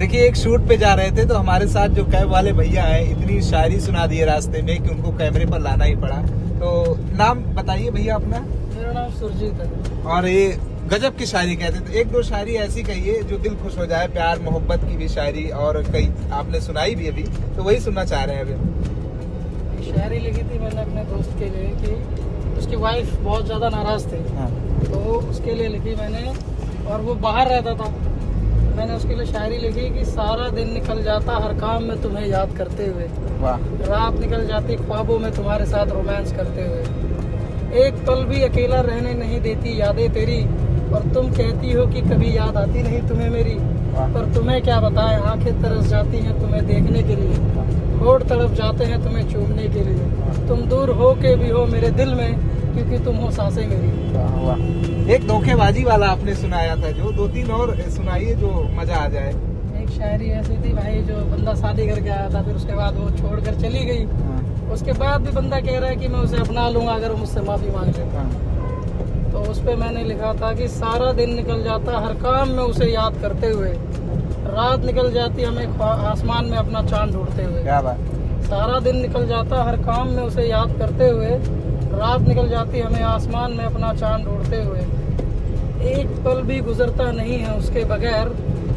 देखिए एक शूट पे जा रहे थे तो हमारे साथ जो कैब वाले भैया हैं इतनी शायरी सुना दी है रास्ते में कि उनको कैमरे पर लाना ही पड़ा। तो नाम बताइए भैया अपना। मेरा नाम सुरजीत है। और ये गजब की शायरी कहते थे, एक दो शायरी ऐसी कहिए जो दिल खुश हो जाए, प्यार मोहब्बत की भी शायरी और कई आपने सुनाई भी अभी, तो वही सुनना चाह रहे हैं अभी। शायरी लिखी थी मैंने अपने दोस्त के लिए कि उसकी वाइफ बहुत ज़्यादा नाराज़ थी। हाँ। तो उसके लिए लिखी मैंने, और वो बाहर रहता था। मैंने उसके लिए शायरी लिखी कि सारा दिन निकल जाता हर काम में तुम्हें याद करते हुए, वाह। रात निकल जाती ख्वाबों में तुम्हारे साथ रोमांस करते हुए, एक पल भी अकेला रहने नहीं देती यादें तेरी, और तुम कहती हो कि कभी याद आती नहीं तुम्हें मेरी, पर तुम्हें क्या बताएं आंखें तरस जाती हैं तुम्हें देखने के लिए, होठ तड़प जाते हैं तुम्हें चूमने के लिए, तुम दूर हो के भी हो मेरे दिल में क्योंकि तुम हो सांसें मेरी। वाह वाह। एक धोखेबाजी वाला आपने सुनाया था, जो दो तीन और सुनाइए जो मजा आ जाए। एक शायरी ऐसी थी भाई, जो बंदा शादी करके आया था, फिर उसके बाद वो छोड़कर चली गई। उसके बाद भी बंदा कह रहा है कि मैं उसे अपना लूंगा अगर वो मुझसे माफी मांग लेता। तो उस पे मैंने लिखा था कि सारा दिन निकल जाता हर काम में उसे याद करते हुए, रात निकल जाती हमें आसमान में अपना चांद ढूंढते हुए। क्या बात। सारा दिन निकल जाता हर काम में उसे याद करते हुए, रात निकल जाती हमें आसमान में अपना चांद ढूंढते हुए, एक पल भी गुजरता नहीं है उसके बगैर,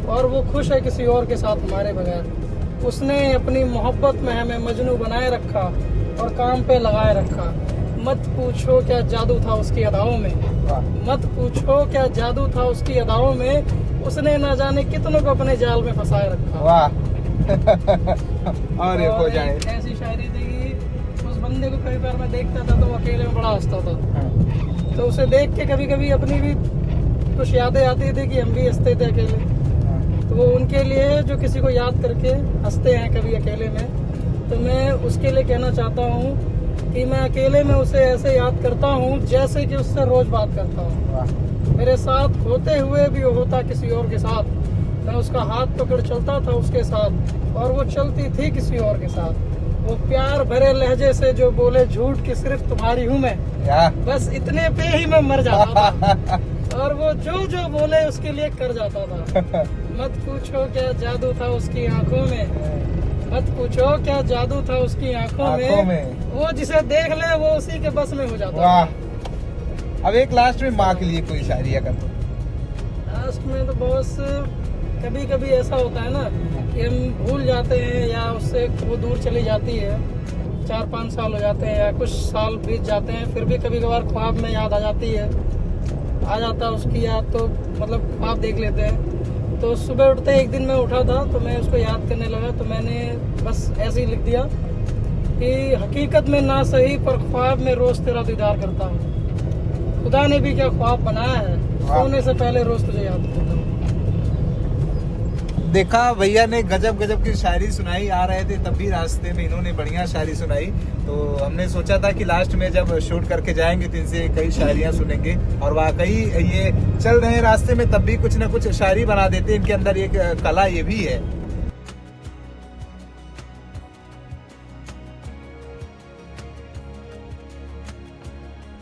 और वो खुश है किसी और के साथ हमारे बगैर। उसने अपनी मोहब्बत में हमें मजनू बनाए रखा और काम पे लगाए रखा। मत पूछो क्या जादू था उसकी अदाओं में, मत पूछो क्या जादू था उसकी अदाओं में, उसने ना जाने कितनों को अपने जाल में फंसाए रखा। वाह। और एक हो जाए। ऐसी शायरी थी कि उस बंदे को कई बार मैं देखता था तो वो अकेले में बड़ा हंसता था। तो उसे देख के कभी कभी अपनी भी कुछ यादें आती थी कि हम भी हंसते थे अकेले। तो वो उनके लिए जो किसी को याद करके हंसते हैं कभी अकेले में, तो मैं उसके लिए कहना चाहता हूँ कि मैं अकेले में उसे ऐसे याद करता हूँ जैसे कि उससे रोज बात करता हूँ। मेरे साथ होते हुए भी वो होता किसी और के साथ, मैं उसका हाथ पकड़ चलता था उसके साथ और वो चलती थी किसी और के साथ। वो प्यार भरे लहजे से जो बोले झूठ कि सिर्फ तुम्हारी हूँ मैं, बस इतने पे ही मैं मर जाता था। और वो जो जो बोले उसके लिए कर जाता था। मत पूछो क्या जादू था उसकी आंखों में, मत पूछो क्या जादू था उसकी आंखों में, वो जिसे देख ले वो उसी के बस में हो जाता। वाह। अब एक लास्ट में माँ के लिए कोई शायरी अगर तो। लास्ट में तो बॉस कभी कभी ऐसा होता है ना कि हम भूल जाते हैं या उससे वो दूर चली जाती है, 4-5 साल हो जाते हैं या कुछ साल बीत जाते हैं, फिर भी कभी कभार ख्वाब में याद आ जाती है, आ जाता है उसकी याद, तो मतलब ख्वाब देख लेते हैं। तो सुबह उठते एक दिन मैं उठा था तो मैं उसको याद करने लगा, तो मैंने बस ऐसे ही लिख दिया कि हकीकत में ना सही पर ख्वाब में रोज तेरा दीदार करता हूँ, खुदा ने भी क्या ख्वाब बनाया है, सोने से पहले रोज तुझे याद करता हूँ। देखा भैया ने गजब गजब की शायरी सुनाई, आ रहे थे तब भी रास्ते में इन्होंने बढ़िया शायरी सुनाई। तो हमने सोचा था कि लास्ट में जब शूट करके जाएंगे तो इनसे कई शायरियां सुनेंगे, और वाकई ये चल रहे हैं रास्ते में तब भी कुछ ना कुछ शायरी बना देते हैं। इनके अंदर एक कला ये भी है